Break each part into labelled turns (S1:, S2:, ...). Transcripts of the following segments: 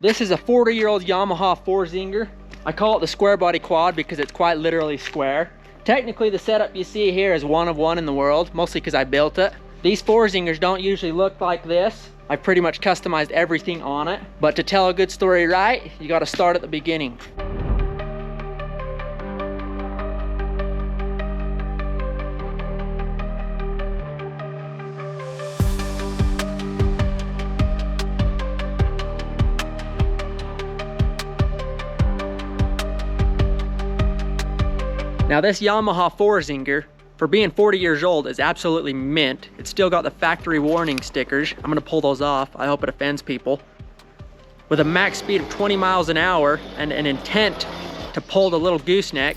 S1: This is a 40-year-old Yamaha 4-Zinger. I call it the square body quad because it's quite literally square. Technically, the setup you see here is one of one in the world, mostly because I built it. These 4-Zingers don't usually look like this. I've pretty much customized everything on it. But to tell a good story right, you gotta start at the beginning. Now this Yamaha 4-Zinger, for being 40 years old, is absolutely mint. It's still got the factory warning stickers. I'm gonna pull those off. I hope it offends people. With a max speed of 20 miles an hour and an intent to pull the little gooseneck,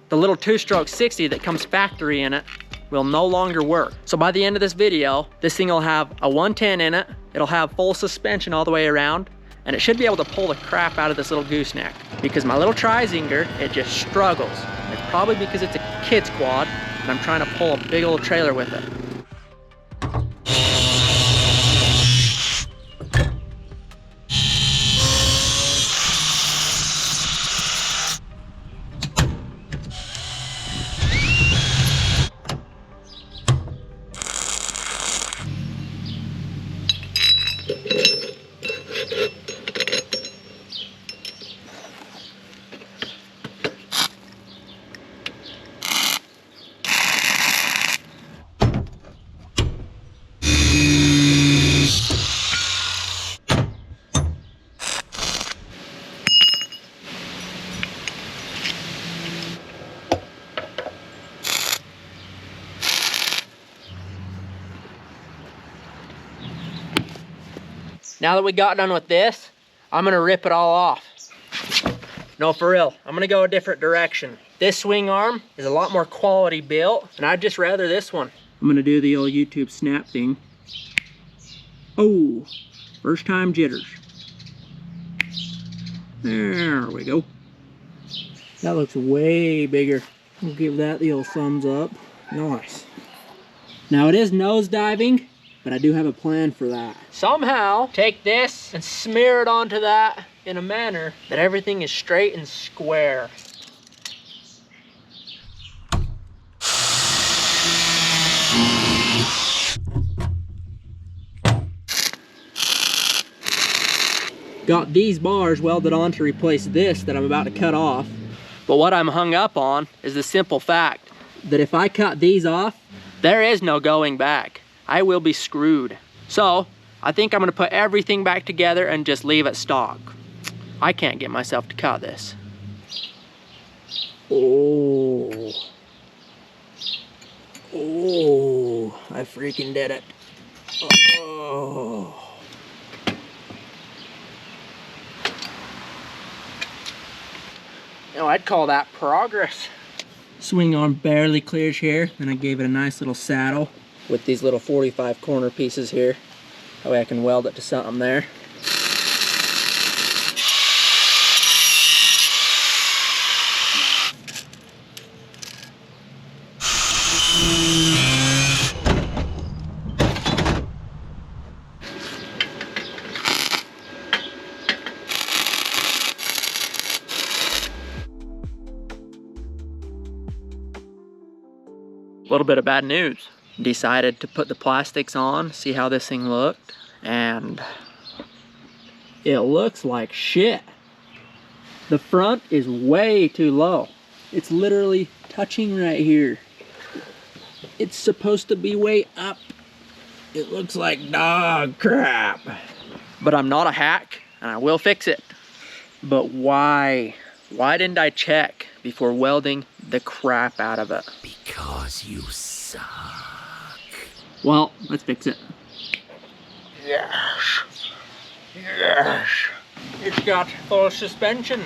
S1: the little 2-stroke 60 that comes factory in it will no longer work. So by the end of this video, this thing will have a 110 in it. It'll have full suspension all the way around, and it should be able to pull the crap out of this little gooseneck. Because my little Tri-Zinger, it just struggles. It's probably because it's a kid's quad, and I'm trying to pull a big old trailer with it. Now that we got done with this, I'm gonna rip it all off. No, for real, I'm gonna go a different direction. This swing arm is a lot more quality built, and I'd just rather this one. I'm gonna do the old YouTube snap thing. Oh, first time jitters. There we go. That looks way bigger. We'll give that the old thumbs up. Nice. Now it is nose diving, but I do have a plan for that. Somehow, take this and smear it onto that in a manner that everything is straight and square. Got these bars welded on to replace this that I'm about to cut off. But what I'm hung up on is the simple fact that if I cut these off, there is no going back. I will be screwed. So, I think I'm gonna put everything back together and just leave it stock. I can't get myself to cut this. Oh. Oh, I freaking did it. Oh. Now, I'd call that progress. Swing arm barely clears here, then I gave it a nice little saddle with these little 45 corner pieces here. That way I can weld it to something there. A little bit of bad news. Decided to put the plastics on, see how this thing looked, and it looks like shit. The front is way too low. It's literally touching right here. It's supposed to be way up. It looks like dog crap. But I'm not a hack, and I will fix it. But why? Why didn't I check before welding the crap out of it?
S2: Because you suck.
S1: Well, let's fix it.
S2: Yes. Yes.
S1: It's got full suspension.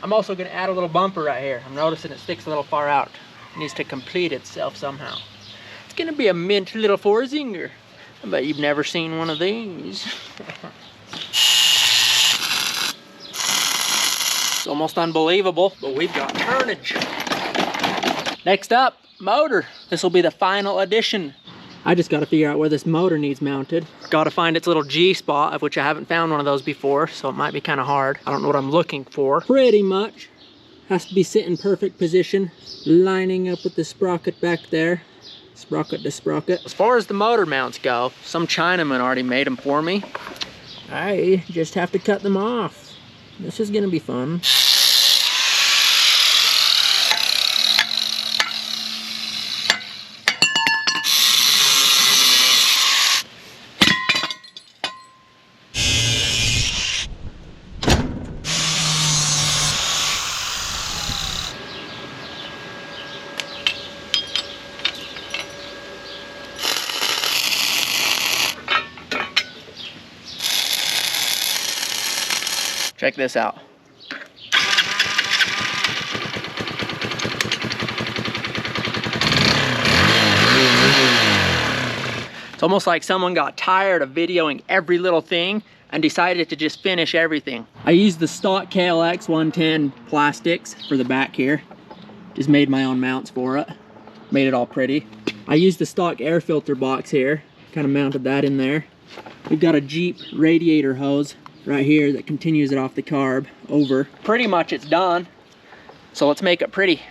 S1: I'm also going to add a little bumper right here. I'm noticing it sticks a little far out. It needs to complete itself somehow. It's going to be a mint little 4-Zinger. I bet you've never seen one of these. It's almost unbelievable, but we've got turnage. Next up, motor. This will be the final addition I just got to figure out where this motor needs mounted. Got to find its little G spot, of which I haven't found one of those before, so it might be kind of hard. I don't know what I'm looking for. Pretty much has to be sitting in perfect position, lining up with the sprocket back there. Sprocket to sprocket. As far as the motor mounts go, some Chinaman already made them for me. I just have to cut them off. This is gonna be fun. Check this out. It's almost like someone got tired of videoing every little thing and decided to just finish everything. I used the stock KLX 110 plastics for the back here. Just made my own mounts for it. Made it all pretty. I used the stock air filter box here. Kind of mounted that in there. We've got a Jeep radiator hose right here that continues it off the carb over. Pretty much it's done. So let's make it pretty.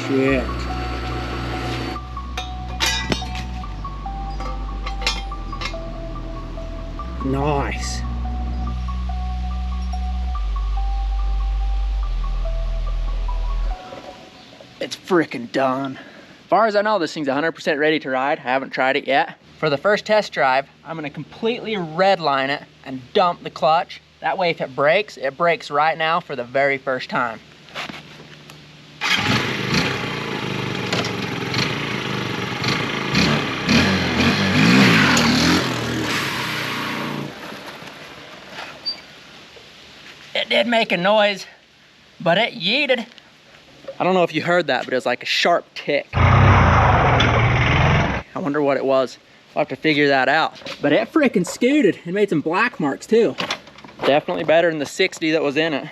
S1: Shit. Nice. It's freaking done. As far as I know, this thing's 100% ready to ride. I haven't tried it yet. For the first test drive, I'm gonna completely redline it and dump the clutch. That way if it breaks right now for the very first time. It did make a noise, but it yeeted. I don't know if you heard that, but it was like a sharp tick. I wonder what it was. I'll have to figure that out. But it freaking scooted. It made some black marks too. Definitely better than the 60 that was in it.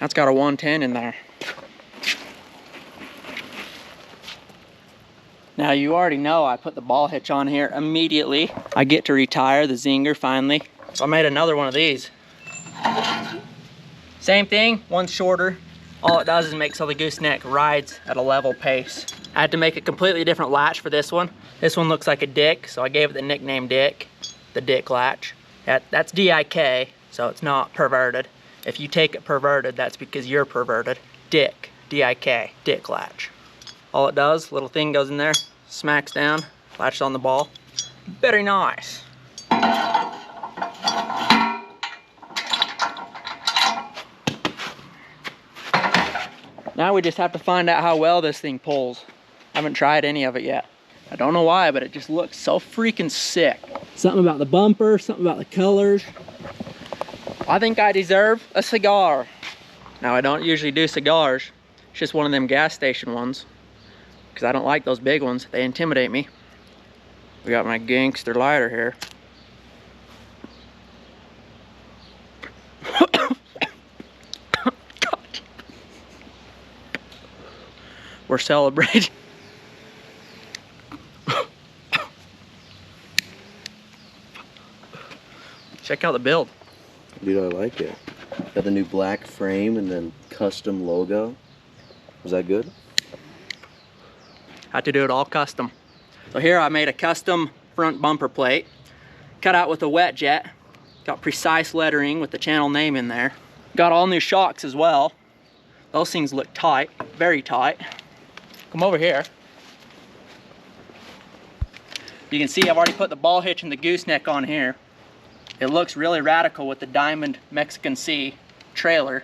S1: That's got a 110 in there. Now you already know I put the ball hitch on here immediately. I get to retire the Zinger finally. So I made another one of these. Same thing, one's shorter. All it does is make so the gooseneck rides at a level pace. I had to make a completely different latch for this one. This one looks like a dick, so I gave it the nickname Dick, the Dick latch. That's D-I-K, so it's not perverted. If you take it perverted, that's because you're perverted. Dick, D-I-K, Dick latch. All it does, little thing goes in there, smacks down, latches on the ball. Very nice. Now we just have to find out how well this thing pulls. I haven't tried any of it yet. I don't know why, but it just looks so freaking sick. Something about the bumper, something about the colors. I think I deserve a cigar. Now I don't usually do cigars. It's just one of them gas station ones. because I don't like those big ones. They intimidate me. We got my gangster lighter here. We're celebrating. Check out the build.
S3: Dude, I like it. Got the new black frame and then custom logo. Was that good?
S1: Had to do it all custom. So here I made a custom front bumper plate, cut out with a wet jet. Got precise lettering with the channel name in there. Got all new shocks as well. Those things look tight, very tight. Come over here. You can see I've already put the ball hitch and the gooseneck on here. It looks really radical with the Diamond Mexican Sea trailer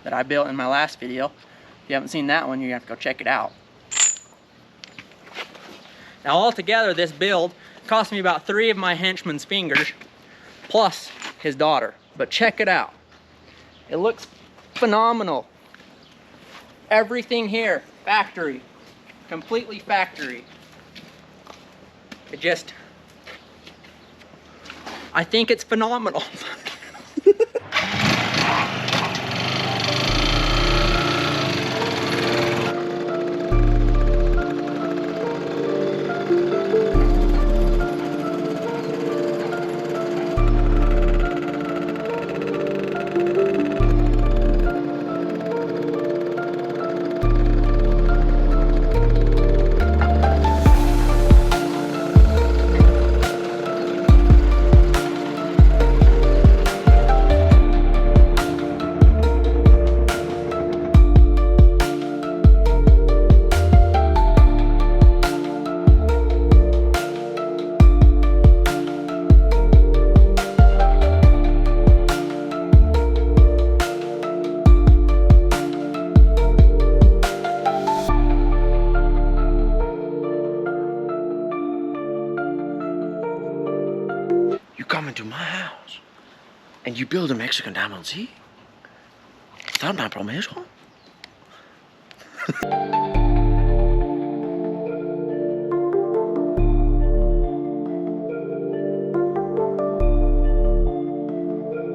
S1: that I built in my last video. If you haven't seen that one, you're gonna have to go check it out. Now altogether, this build cost me about 3 of my henchman's fingers, plus his daughter. But check it out. It looks phenomenal. Everything here, factory, completely factory. It just, I think it's phenomenal.
S3: You come into my house and you build a Mexican Diamond Sea? ¿Estás tan promeso?